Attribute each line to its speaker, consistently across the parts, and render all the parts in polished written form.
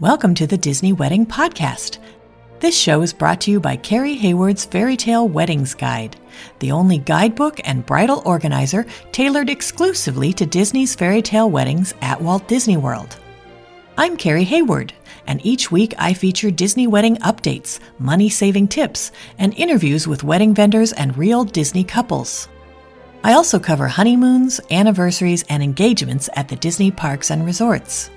Speaker 1: Welcome to the Disney Wedding Podcast. This show is brought to you by Carrie Hayward's Fairy Tale Weddings Guide, the only guidebook and bridal organizer tailored exclusively to Disney's fairy tale weddings at Walt Disney World. I'm Carrie Hayward, and each week I feature Disney wedding updates, money-saving tips, and interviews with wedding vendors and real Disney couples. I also cover honeymoons, anniversaries, and engagements at the Disney parks and resorts.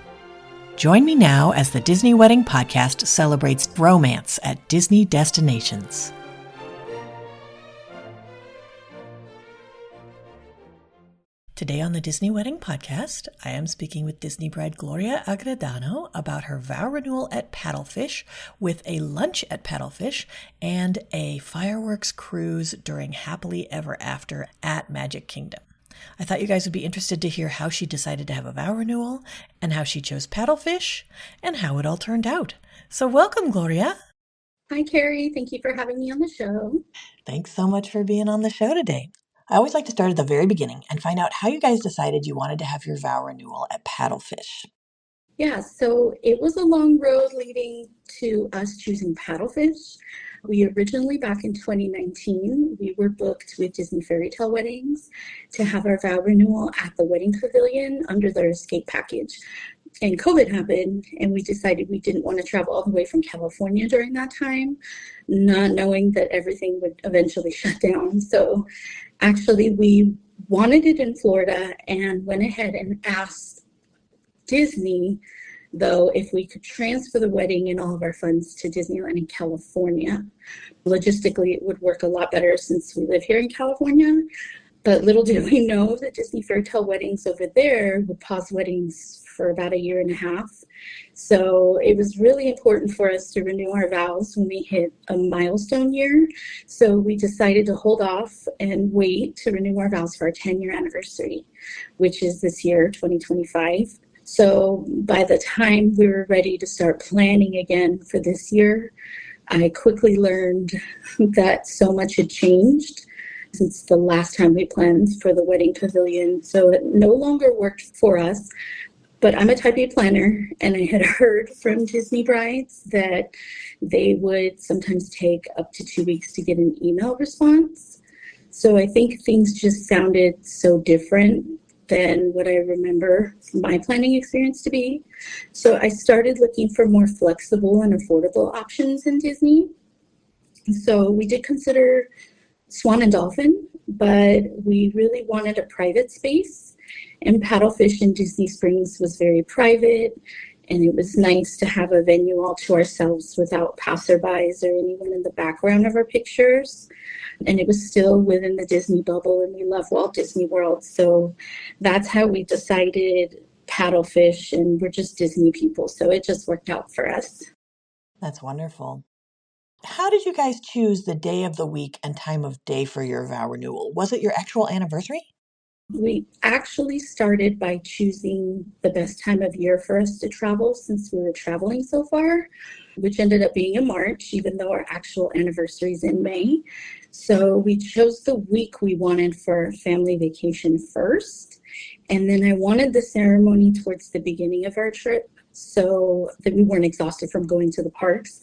Speaker 1: Join me now as the Disney Wedding Podcast celebrates romance at Disney destinations. Today on the Disney Wedding Podcast, I am speaking with Disney bride Gloria Agredano about her vow renewal at Paddlefish, with a lunch at Paddlefish and a fireworks cruise during Happily Ever After at Magic Kingdom. I thought you guys would be interested to hear how she decided to have a vow renewal and how she chose Paddlefish and how it all turned out. So welcome, Gloria.
Speaker 2: Hi, Carrie. Thank you for having me on the show.
Speaker 1: Thanks so much for being on the show today. I always like to start at the very beginning and find out how you guys decided you wanted to have your vow renewal at Paddlefish.
Speaker 2: Yeah, so it was a long road leading to us choosing Paddlefish. We originally, back in 2019, we were booked with Disney Fairy Tale Weddings to have our vow renewal at the Wedding Pavilion under their escape package. And COVID happened, and we decided we didn't want to travel all the way from California during that time, not knowing that everything would eventually shut down. So actually, we wanted it in Florida and went ahead and asked Disney, though, if we could transfer the wedding and all of our funds to Disneyland in California. Logistically, it would work a lot better since we live here in California. But little did we know that Disney Fairy Tale Weddings over there would pause weddings for about 1.5 years. So it was really important for us to renew our vows when we hit a milestone year. So we decided to hold off and wait to renew our vows for our 10-year anniversary, which is this year, 2025. So by the time we were ready to start planning again for this year, I quickly learned that so much had changed since the last time we planned for the wedding pavilion. So it no longer worked for us. But I'm a type A planner, and I had heard from Disney brides that they would sometimes take up to 2 weeks to get an email response. So I think things just sounded so different than what I remember my planning experience to be. So I started looking for more flexible and affordable options in Disney. So we did consider Swan and Dolphin, but we really wanted a private space. And Paddlefish in Disney Springs was very private, and it was nice to have a venue all to ourselves without passerbys or anyone in the background of our pictures. And it was still within the Disney bubble, and we love Walt Disney World. So that's how we decided Paddlefish, and we're just Disney people. So it just worked out for us.
Speaker 1: That's wonderful. How did you guys choose the day of the week and time of day for your vow renewal? Was it your actual anniversary?
Speaker 2: We actually started by choosing the best time of year for us to travel since we were traveling so far, which ended up being in March, even though our actual anniversary is in May. So we chose the week we wanted for our family vacation first. And then I wanted the ceremony towards the beginning of our trip so that we weren't exhausted from going to the parks.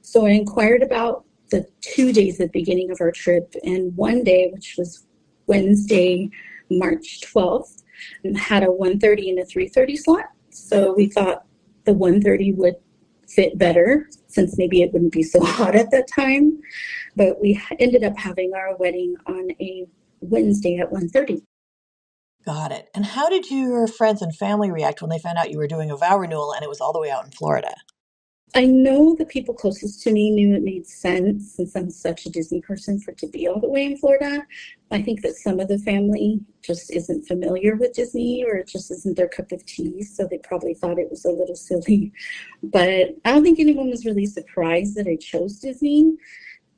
Speaker 2: So I inquired about the 2 days at the beginning of our trip, and one day, which was Wednesday, March 12th, had a 1:30 and a 3:30 slot. So we thought the 1:30 would fit better since maybe it wouldn't be so hot at that time. But we ended up having our wedding on a Wednesday at 1:30.
Speaker 1: Got it. And how did your friends and family react when they found out you were doing a vow renewal and it was all the way out in Florida?
Speaker 2: I know the people closest to me knew it made sense since I'm such a Disney person for it to be all the way in Florida. I think that some of the family just isn't familiar with Disney, or it just isn't their cup of tea, so they probably thought it was a little silly. But I don't think anyone was really surprised that I chose Disney.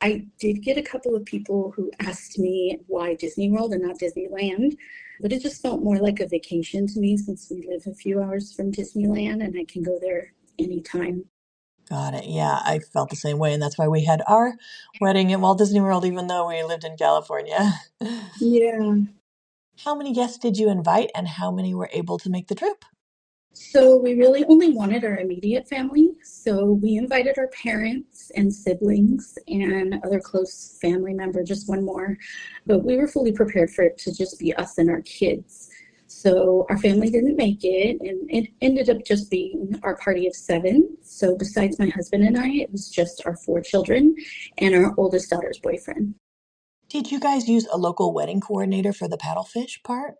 Speaker 2: I did get a couple of people who asked me why Disney World and not Disneyland, but it just felt more like a vacation to me since we live a few hours from Disneyland and I can go there anytime.
Speaker 1: Got it. Yeah, I felt the same way, and that's why we had our wedding at Walt Disney World, even though we lived in California.
Speaker 2: Yeah.
Speaker 1: How many guests did you invite and how many were able to make the trip?
Speaker 2: So we really only wanted our immediate family. So we invited our parents and siblings and other close family member, just one more. But we were fully prepared for it to just be us and our kids. So our family didn't make it, and it ended up just being our party of 7. So besides my husband and I, it was just our 4 children and our oldest daughter's boyfriend.
Speaker 1: Did you guys use a local wedding coordinator for the paddlefish part?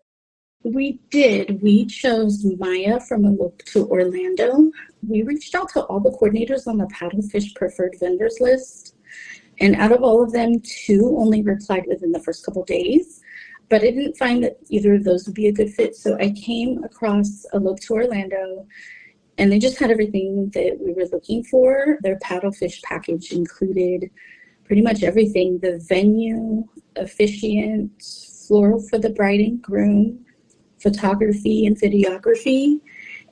Speaker 2: We did. We chose Maya from a look to Orlando. We reached out to all the coordinators on the Paddlefish preferred vendors list. And out of all of them, 2 only replied within the first couple days. But I didn't find that either of those would be a good fit. So I came across a look to Orlando, and they just had everything that we were looking for. Their Paddlefish package included pretty much everything: the venue, officiant, floral for the bride and groom, photography and videography,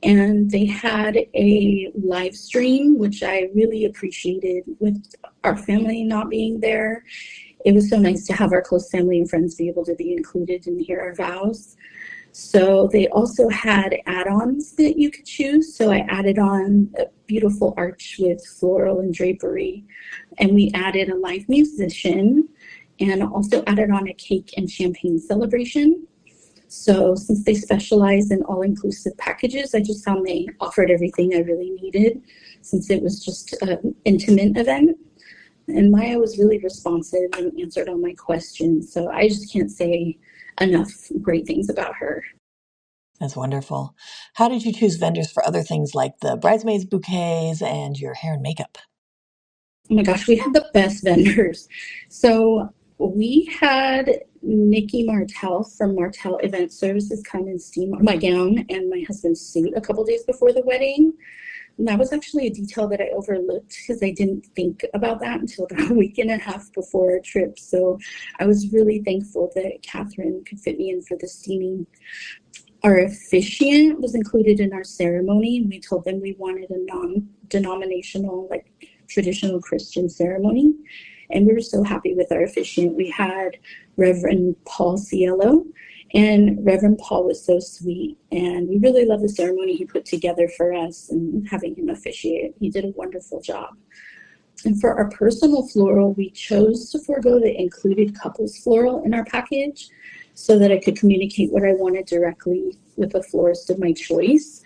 Speaker 2: and they had a live stream, which I really appreciated. With our family not being there, it was so nice to have our close family and friends be able to be included and hear our vows. So they also had add-ons that you could choose. So I added on a beautiful arch with floral and drapery, and we added a live musician, and also added on a cake and champagne celebration. So since they specialize in all-inclusive packages, I just found they offered everything I really needed, since it was just an intimate event. And Maya was really responsive and answered all my questions. So I just can't say enough great things about her.
Speaker 1: That's wonderful. How did you choose vendors for other things like the bridesmaids bouquets and your hair and makeup?
Speaker 2: Oh my gosh, we had the best vendors. So we had Nikki Martell from Martell Event Services come and steam my gown and my husband's suit a couple days before the wedding. And that was actually a detail that I overlooked because I didn't think about that until a week and a half before our trip. So I was really thankful that Catherine could fit me in for the steaming. Our officiant was included in our ceremony, and we told them we wanted a non-denominational, like traditional Christian ceremony. And we were so happy with our officiant. We had Reverend Paul Cielo, and Reverend Paul was so sweet. And we really loved the ceremony he put together for us, and having him officiate. He did a wonderful job. And for our personal floral, we chose to forego the included couples floral in our package so that I could communicate what I wanted directly with a florist of my choice.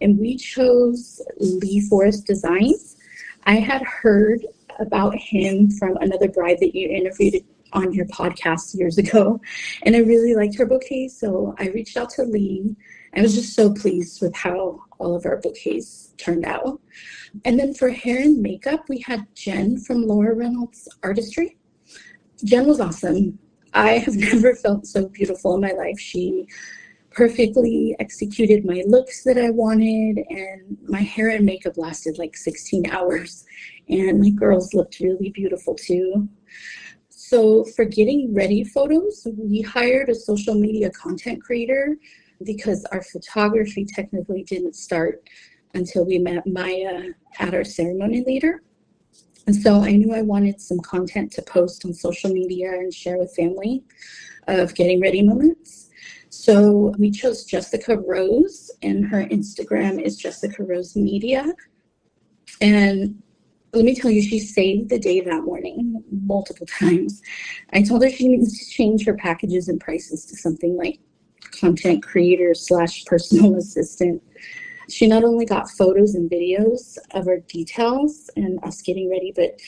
Speaker 2: And we chose Lee Forest Designs. I had heard about him from another bride that you interviewed on your podcast years ago, and I really liked her bouquet, so I reached out to Lee. I was just so pleased with how all of our bouquets turned out. And then for hair and makeup, we had Jen from Laura Reynolds Artistry. Jen was awesome. I have never felt so beautiful in my life. She perfectly executed my looks that I wanted, and my hair and makeup lasted like 16 hours, and my girls looked really beautiful too. So for getting ready photos, we hired a social media content creator because our photography technically didn't start until we met Maya at our ceremony later. And so I knew I wanted some content to post on social media and share with family of getting ready moments. So we chose Jessica Rose, and her Instagram is Jessica Rose Media. And let me tell you, she saved the day that morning multiple times. I told her she needs to change her packages and prices to something like content creator / personal assistant. She not only got photos and videos of our details and us getting ready, but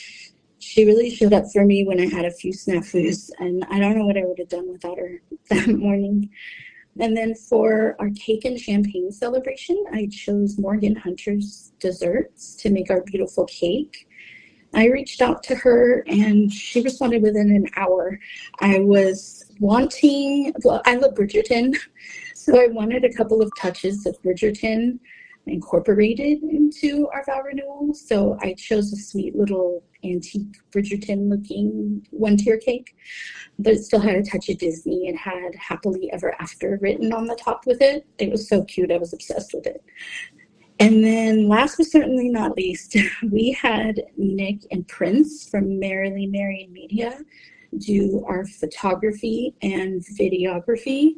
Speaker 2: she really showed up for me when I had a few snafus, and I don't know what I would have done without her that morning. And then for our cake and champagne celebration, I chose Morgan Hunter's Desserts to make our beautiful cake. I reached out to her and she responded within an hour. I was wanting, well, I love Bridgerton, so I wanted a couple of touches of Bridgerton incorporated into our Vow Renewal. So I chose a sweet little antique Bridgerton looking 1-tier cake, but it still had a touch of Disney. It had Happily Ever After written on the top with it. It was so cute. I was obsessed with it. And then last but certainly not least, we had Nick and Prince from Merrily Married Media do our photography and videography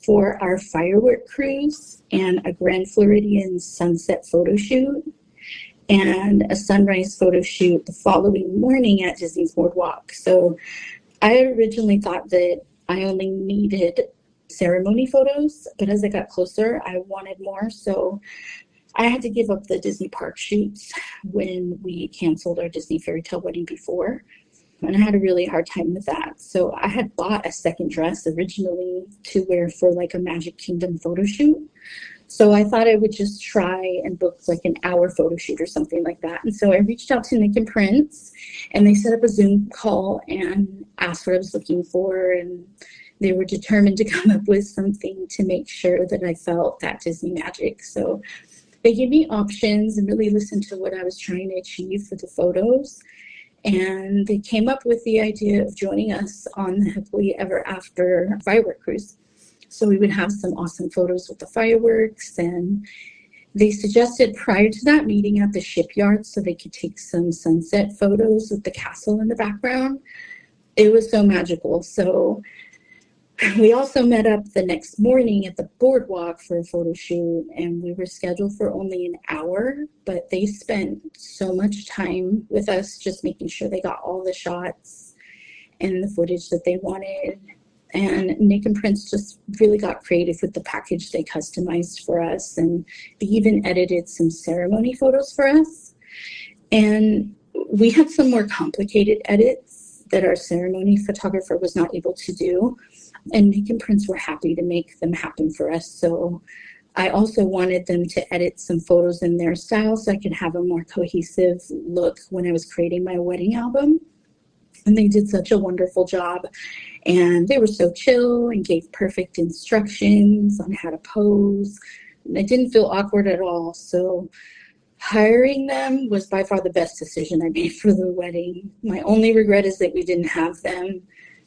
Speaker 2: for our firework cruise and a Grand Floridian sunset photo shoot and a sunrise photo shoot the following morning at Disney's BoardWalk. So I originally thought that I only needed ceremony photos, but as I got closer, I wanted more. So I had to give up the Disney park shoots when we canceled our Disney fairy tale wedding before. And I had a really hard time with that. So I had bought a second dress originally to wear for like a Magic Kingdom photo shoot. So I thought I would just try and book like an hour photo shoot or something like that. And so I reached out to Nick and Prince, and they set up a Zoom call and asked what I was looking for. And they were determined to come up with something to make sure that I felt that Disney magic. So they gave me options and really listened to what I was trying to achieve for the photos. And they came up with the idea of joining us on the Happily Ever After firework cruise. So we would have some awesome photos with the fireworks. And they suggested prior to that meeting at the shipyard so they could take some sunset photos with the castle in the background. It was so magical. So we also met up the next morning at the BoardWalk for a photo shoot, and we were scheduled for only an hour, but they spent so much time with us just making sure they got all the shots and the footage that they wanted. And Nick and Prince just really got creative with the package they customized for us, and they even edited some ceremony photos for us. And we had some more complicated edits that our ceremony photographer was not able to do. And Nick and Prince were happy to make them happen for us. So I also wanted them to edit some photos in their style so I could have a more cohesive look when I was creating my wedding album. And they did such a wonderful job. And they were so chill and gave perfect instructions on how to pose. And it didn't feel awkward at all. So hiring them was by far the best decision I made for the wedding. My only regret is that we didn't have them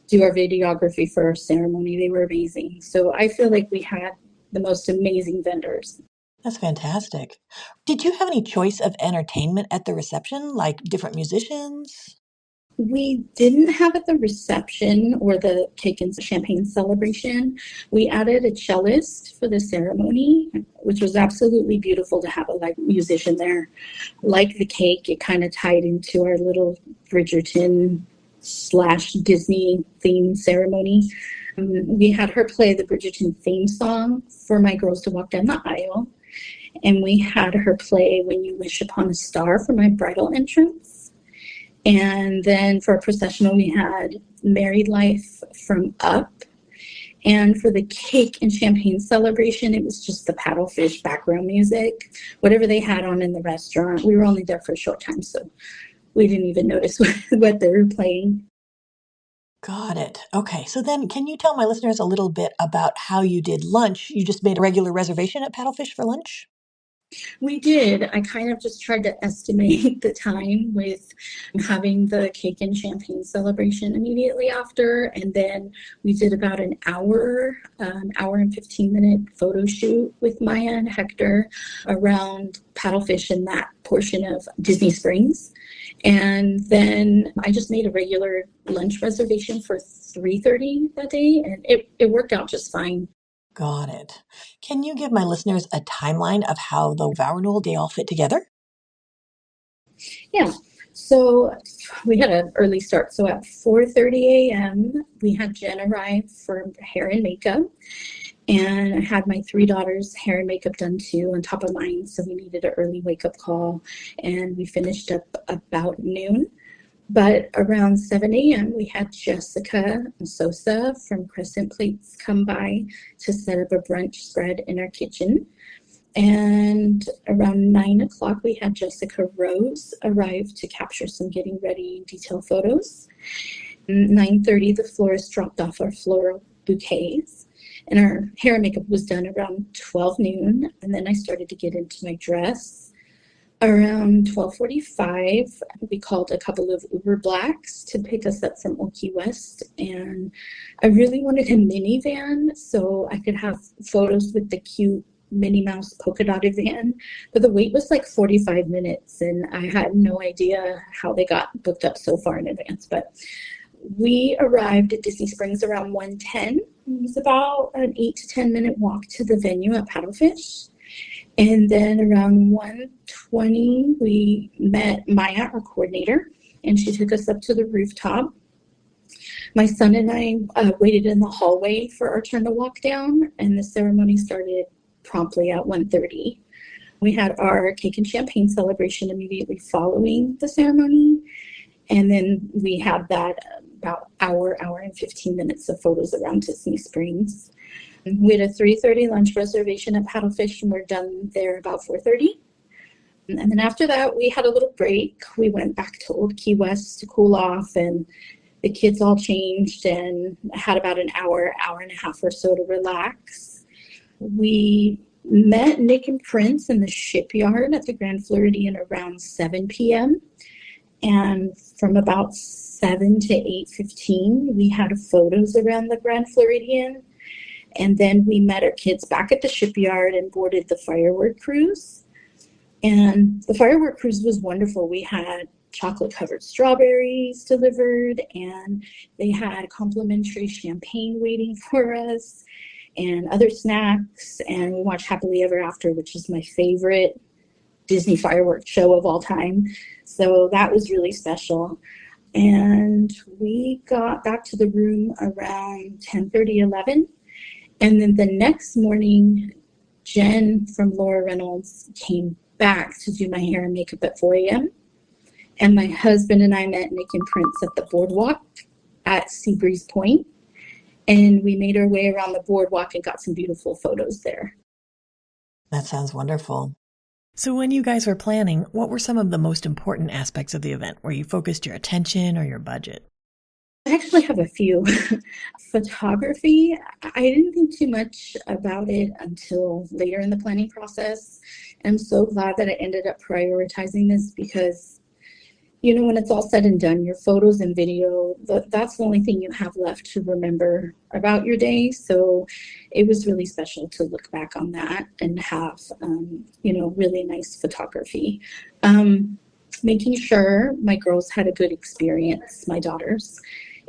Speaker 2: do our videography for our ceremony. They were amazing. So I feel like we had the most amazing vendors.
Speaker 1: That's fantastic. Did you have any choice of entertainment at the reception, like different musicians?
Speaker 2: We didn't have at the reception or the cake and champagne celebration. We added a cellist for the ceremony, which was absolutely beautiful to have a live musician there. Like the cake, it kind of tied into our little Bridgerton / Disney theme ceremony. We had her play the Bridgerton theme song for my girls to walk down the aisle. And we had her play When You Wish Upon a Star for my bridal entrance. And then for a processional, we had Married Life from Up. And for the cake and champagne celebration, it was just the Paddlefish background music, whatever they had on in the restaurant. We were only there for a short time, so we didn't even notice what they were playing.
Speaker 1: Got it. Okay, so then can you tell my listeners a little bit about how you did lunch? You just made a regular reservation at Paddlefish for lunch?
Speaker 2: We did. I kind of just tried to estimate the time with having the cake and champagne celebration immediately after. And then we did about an hour and 15-minute photo shoot with Maya and Hector around Paddlefish and that portion of Disney Springs. And then I just made a regular lunch reservation for 3:30 that day, and it worked out just fine.
Speaker 1: Got it. Can you give my listeners a timeline of how the Vow Renewal day all fit together?
Speaker 2: Yeah. So we had an early start. So at 4:30 a.m., we had Jen arrive for hair and makeup. And I had my 3 daughters' hair and makeup done too on top of mine. So we needed an early wake-up call. And we finished up about noon. But around 7 a.m., we had Jessica Sosa from Crescent Plates come by to set up a brunch spread in our kitchen. And around 9 o'clock, we had Jessica Rose arrive to capture some getting ready detail photos. 9:30, the florist dropped off our floral bouquets. And our hair and makeup was done around 12 noon. And then I started to get into my dress. Around 12:45, we called a couple of Uber Blacks to pick us up from Old Key West. And I really wanted a minivan so I could have photos with the cute Minnie Mouse polka dotted van. But the wait was like 45 minutes, and I had no idea how they got booked up so far in advance. But We arrived at Disney Springs around 1:10. It was about an 8 to 10 minute walk to the venue at Paddlefish. And then around 1:20, we met Maya, our coordinator, and she took us up to the rooftop. My son and I waited in the hallway for our turn to walk down, and the ceremony started promptly at 1:30. We had our cake and champagne celebration immediately following the ceremony, and then we had that about hour and 15 minutes of photos around Disney Springs. We had a 3:30 lunch reservation at Paddlefish, and we're done there about 4:30. And then after that, we had a little break. We went back to Old Key West to cool off, and the kids all changed and had about an hour and a half or so to relax. We met Nick and Prince in the shipyard at the Grand Floridian around 7 p.m. And from about 7 to 8:15, we had photos around the Grand Floridian. And then we met our kids back at the shipyard and boarded the firework cruise. And the firework cruise was wonderful. We had chocolate-covered strawberries delivered, and they had complimentary champagne waiting for us and other snacks. And we watched Happily Ever After, which is my favorite Disney fireworks show of all time. So that was really special. And we got back to the room around 10:30, 11. And then the next morning, Jen from Laura Reynolds came back to do my hair and makeup at 4 a.m. And my husband and I met Nick and Prince at the BoardWalk at Seabreeze Point. And we made our way around the BoardWalk and got some beautiful photos there.
Speaker 1: That sounds wonderful. So when you guys were planning, what were some of the most important aspects of the event where you focused your attention or your budget?
Speaker 2: I actually have a few. Photography, I didn't think too much about it until later in the planning process. I'm so glad that I ended up prioritizing this because, you know, when it's all said and done, your photos and video, that's the only thing you have left to remember about your day. So it was really special to look back on that and have, really nice photography. Making sure my girls had a good experience, my daughters.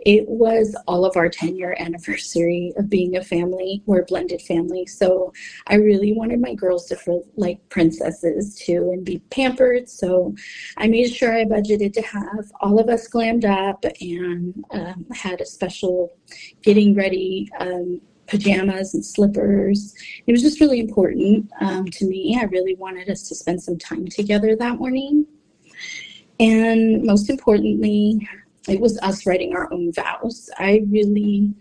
Speaker 2: It was all of our 10-year anniversary of being a family. We're a blended family. So I really wanted my girls to feel like princesses too and be pampered. So I made sure I budgeted to have all of us glammed up and had a special getting ready pajamas and slippers. It was just really important to me. I really wanted us to spend some time together that morning. And most importantly, it was us writing our own vows. I really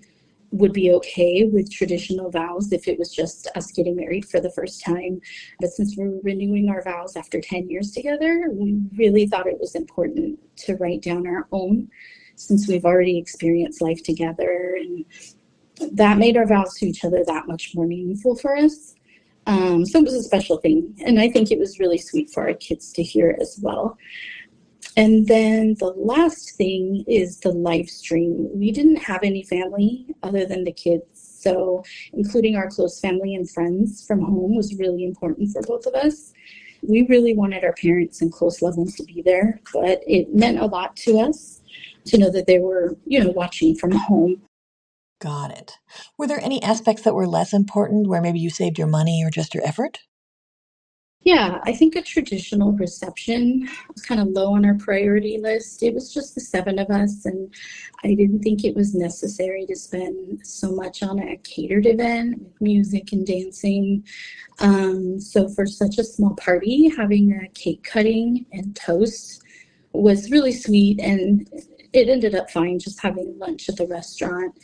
Speaker 2: would be okay with traditional vows if it was just us getting married for the first time. But since we're renewing our vows after 10 years together, we really thought it was important to write down our own since we've already experienced life together. And that made our vows to each other that much more meaningful for us. So it was a special thing. And I think it was really sweet for our kids to hear as well. And then the last thing is the live stream. We didn't have any family other than the kids. So including our close family and friends from home was really important for both of us. We really wanted our parents and close loved ones to be there, but it meant a lot to us to know that they were, watching from home.
Speaker 1: Got it. Were there any aspects that were less important where maybe you saved your money or just your effort?
Speaker 2: Yeah, I think a traditional reception was kind of low on our priority list. It was just the seven of us, and I didn't think it was necessary to spend so much on a catered event with music and dancing. So for such a small party, having a cake cutting and toast was really sweet, and it ended up fine just having lunch at the restaurant.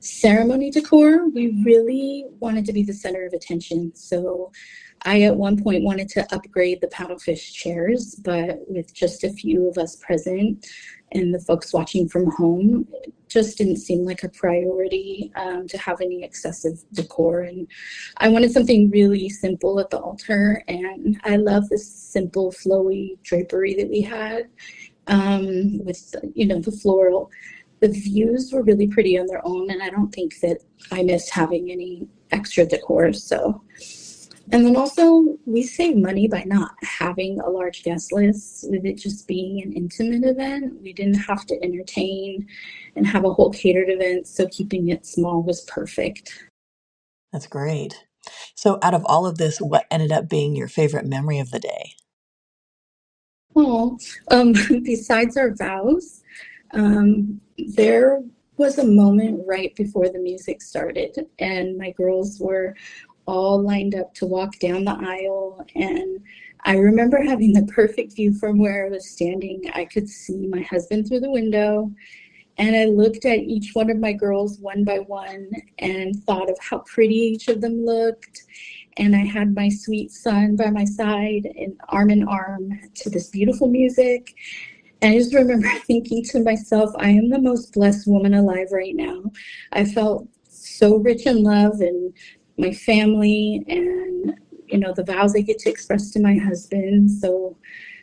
Speaker 2: Ceremony decor, we really wanted to be the center of attention. So I at one point wanted to upgrade the Paddlefish chairs, but with just a few of us present and the folks watching from home, it just didn't seem like a priority to have any excessive decor. And I wanted something really simple at the altar. And I love this simple flowy drapery that we had with, the floral. The views were really pretty on their own, and I don't think that I missed having any extra decor. So And then also, we save money by not having a large guest list, with it just being an intimate event. We didn't have to entertain and have a whole catered event, so keeping it small was perfect.
Speaker 1: That's great. So, out of all of this, what ended up being your favorite memory of the day?
Speaker 2: Oh, besides our vows, there was a moment right before the music started, and my girls were all lined up to walk down the aisle. And I remember having the perfect view from where I was standing. I could see my husband through the window, and I looked at each one of my girls one by one and thought of how pretty each of them looked. And I had my sweet son by my side and in arm to this beautiful music. And I just remember thinking to myself, I am the most blessed woman alive right now. I felt so rich in love and my family, and the vows I get to express to my husband. So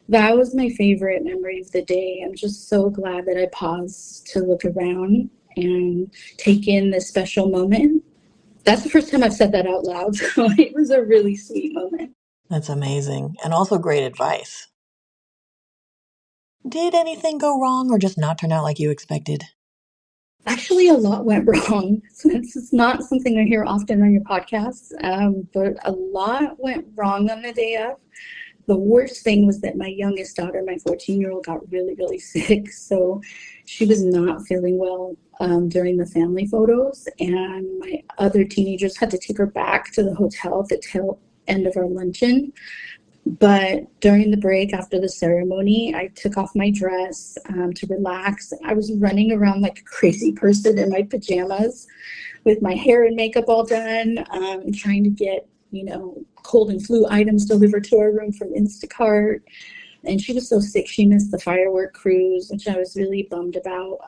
Speaker 2: that was my favorite memory of the day. I'm just so glad that I paused to look around and take in this special moment. That's the first time I've said that out loud, so it was a really sweet moment.
Speaker 1: That's amazing, and also great advice. Did anything go wrong or just not turn out like you expected?
Speaker 2: Actually, a lot went wrong. Since it's not something I hear often on your podcast, but a lot went wrong on the day of. The worst thing was that my youngest daughter, my 14-year-old, got really, really sick. So she was not feeling well during the family photos. And my other teenagers had to take her back to the hotel at the tail end of our luncheon. But during the break after the ceremony, I took off my dress to relax. I was running around like a crazy person in my pajamas with my hair and makeup all done, trying to get, cold and flu items delivered to our room from Instacart. And she was so sick, she missed the firework cruise, which I was really bummed about.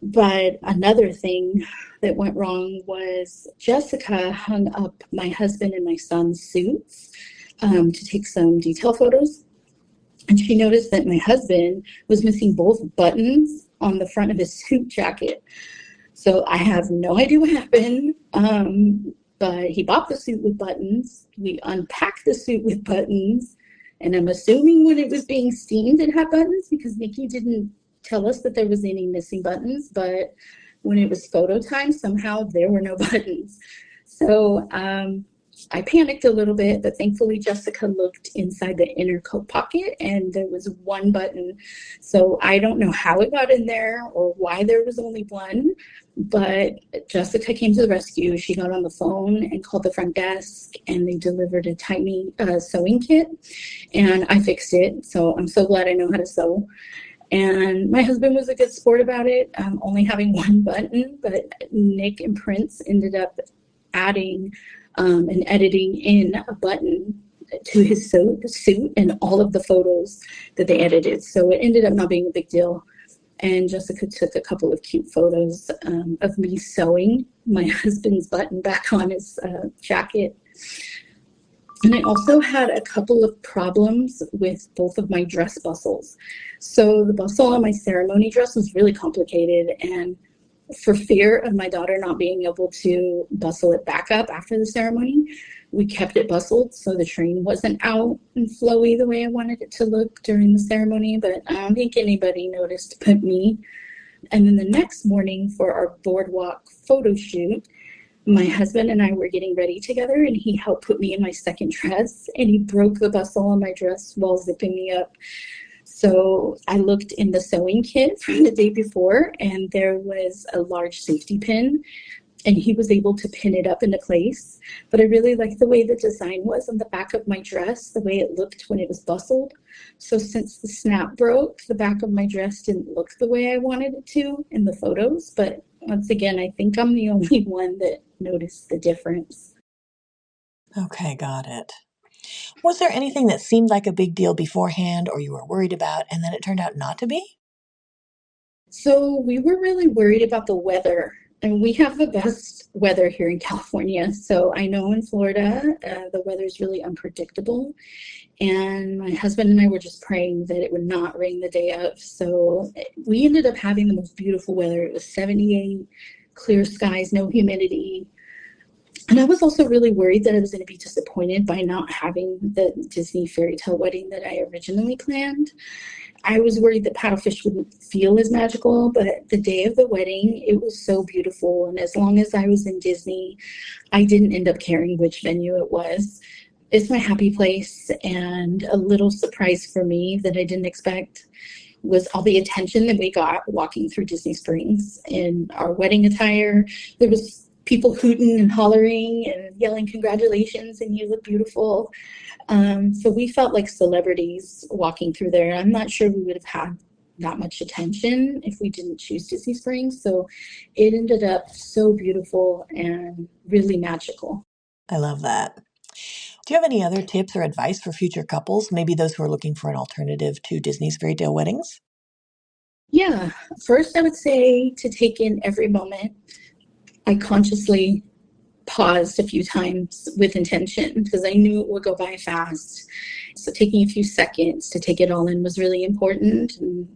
Speaker 2: But another thing that went wrong was Jessica hung up my husband and my son's suits to take some detail photos. And she noticed that my husband was missing both buttons on the front of his suit jacket. So I have no idea what happened, but he bought the suit with buttons. We unpacked the suit with buttons. And I'm assuming when it was being steamed, it had buttons because Nikki didn't tell us that there was any missing buttons. But when it was photo time, somehow there were no buttons. So I panicked a little bit, but thankfully Jessica looked inside the inner coat pocket and there was one button. So I don't know how it got in there or why there was only one, but Jessica came to the rescue. She got on the phone and called the front desk, and they delivered a tiny sewing kit, and I fixed it. So I'm so glad I know how to sew. And my husband was a good sport about it, only having one button, but Nick and Prince ended up adding and editing in a button to his suit and all of the photos that they edited. So it ended up not being a big deal. And Jessica took a couple of cute photos of me sewing my husband's button back on his jacket. And I also had a couple of problems with both of my dress bustles. So the bustle on my ceremony dress was really complicated, and for fear of my daughter not being able to bustle it back up after the ceremony, we kept it bustled so the train wasn't out and flowy the way I wanted it to look during the ceremony, but I don't think anybody noticed but me. And then the next morning for our BoardWalk photo shoot, my husband and I were getting ready together, and he helped put me in my second dress, and he broke the bustle on my dress while zipping me up. So I looked in the sewing kit from the day before, and there was a large safety pin, and he was able to pin it up into place. But I really liked the way the design was on the back of my dress, the way it looked when it was bustled. So since the snap broke, the back of my dress didn't look the way I wanted it to in the photos. But once again, I think I'm the only one that noticed the difference.
Speaker 1: Okay, got it. Was there anything that seemed like a big deal beforehand or you were worried about and then it turned out not to be?
Speaker 2: So we were really worried about the weather, and we have the best weather here in California. So I know in Florida, the weather is really unpredictable. And my husband and I were just praying that it would not rain the day of. So we ended up having the most beautiful weather. It was 78, clear skies, no humidity. And I was also really worried that I was going to be disappointed by not having the Disney fairy tale wedding that I originally planned. I was worried that Paddlefish wouldn't feel as magical, but the day of the wedding, it was so beautiful. And as long as I was in Disney, I didn't end up caring which venue it was. It's my happy place, and a little surprise for me that I didn't expect was all the attention that we got walking through Disney Springs in our wedding attire. There was people hooting and hollering and yelling congratulations and you look beautiful. So we felt like celebrities walking through there. I'm not sure we would have had that much attention if we didn't choose Disney Springs. So it ended up so beautiful and really magical.
Speaker 1: I love that. Do you have any other tips or advice for future couples, maybe those who are looking for an alternative to Disney's fairy tale weddings?
Speaker 2: Yeah, first I would say to take in every moment. I consciously paused a few times with intention because I knew it would go by fast. So taking a few seconds to take it all in was really important. And,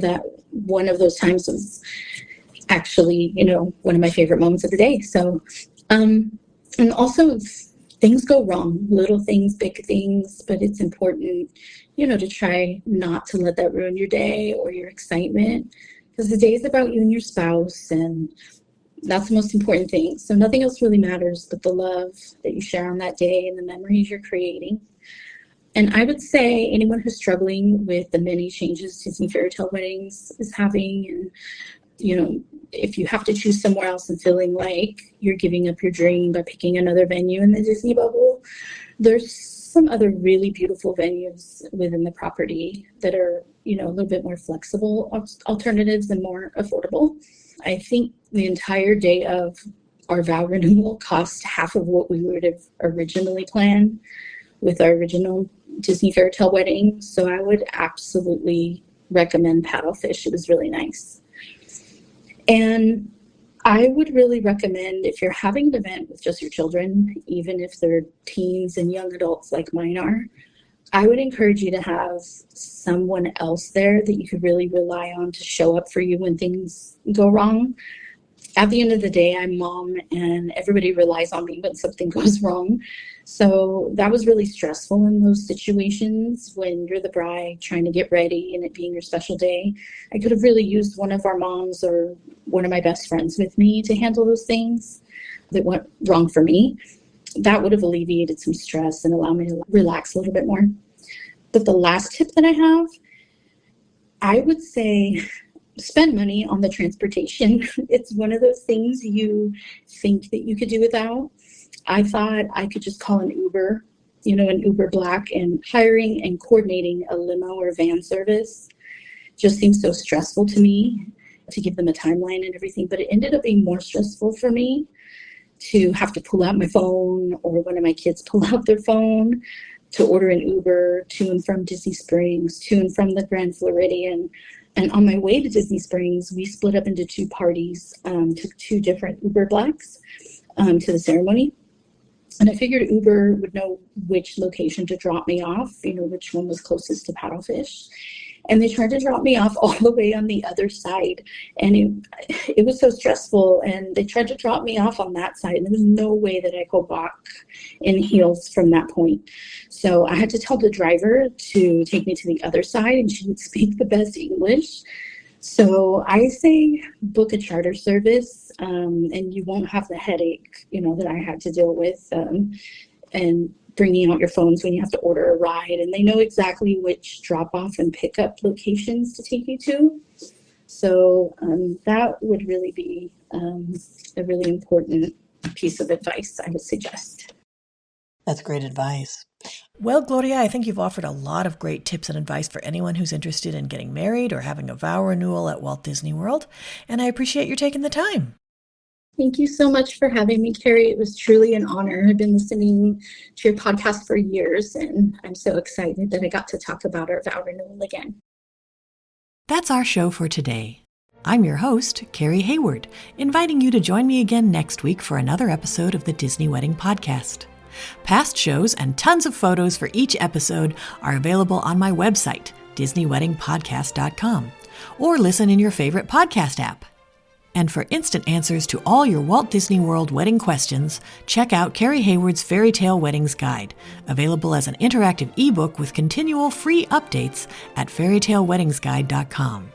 Speaker 2: that one of those times was actually, one of my favorite moments of the day. So, and also things go wrong, little things, big things, but it's important, to try not to let that ruin your day or your excitement, because the day is about you and your spouse, and that's the most important thing. So nothing else really matters but the love that you share on that day and the memories you're creating. And I would say anyone who's struggling with the many changes Disney fairy tale weddings is having, and if you have to choose somewhere else and feeling like you're giving up your dream by picking another venue in the Disney bubble, there's some other really beautiful venues within the property that are, a little bit more flexible alternatives and more affordable. I think the entire day of our Vow Renewal cost half of what we would have originally planned with our original Disney fairy tale wedding. So I would absolutely recommend Paddlefish. It was really nice. And I would really recommend, if you're having an event with just your children, even if they're teens and young adults like mine are, I would encourage you to have someone else there that you could really rely on to show up for you when things go wrong. At the end of the day, I'm mom and everybody relies on me when something goes wrong. So that was really stressful in those situations when you're the bride trying to get ready and it being your special day. I could have really used one of our moms or one of my best friends with me to handle those things that went wrong for me. That would have alleviated some stress and allowed me to relax a little bit more. But the last tip that I have, I would say spend money on the transportation. It's one of those things you think that you could do without. I thought I could just call an Uber, an Uber Black, and hiring and coordinating a limo or van service just seems so stressful to me to give them a timeline and everything. But it ended up being more stressful for me to have to pull out my phone or one of my kids pull out their phone to order an Uber to and from Disney Springs, to and from the Grand Floridian. And on my way to Disney Springs, we split up into two parties, took two different Uber Blacks to the ceremony. And I figured Uber would know which location to drop me off, which one was closest to Paddlefish. And they tried to drop me off all the way on the other side. And it was so stressful. And they tried to drop me off on that side. And there was no way that I could walk in heels from that point. So I had to tell the driver to take me to the other side. And she didn't speak the best English. So I say book a charter service, and you won't have the headache, that I had to deal with, and bringing out your phones when you have to order a ride. And they know exactly which drop-off and pickup locations to take you to. So that would really be a really important piece of advice I would suggest.
Speaker 1: That's great advice. Well, Gloria, I think you've offered a lot of great tips and advice for anyone who's interested in getting married or having a vow renewal at Walt Disney World, and I appreciate your taking the time.
Speaker 2: Thank you so much for having me, Carrie. It was truly an honor. I've been listening to your podcast for years, and I'm so excited that I got to talk about our vow renewal again.
Speaker 1: That's our show for today. I'm your host, Carrie Hayward, inviting you to join me again next week for another episode of the Disney Wedding Podcast. Past shows and tons of photos for each episode are available on my website, DisneyWeddingPodcast.com, or listen in your favorite podcast app. And for instant answers to all your Walt Disney World wedding questions, check out Carrie Hayward's Fairy Tale Weddings Guide, available as an interactive ebook with continual free updates at fairytaleweddingsguide.com.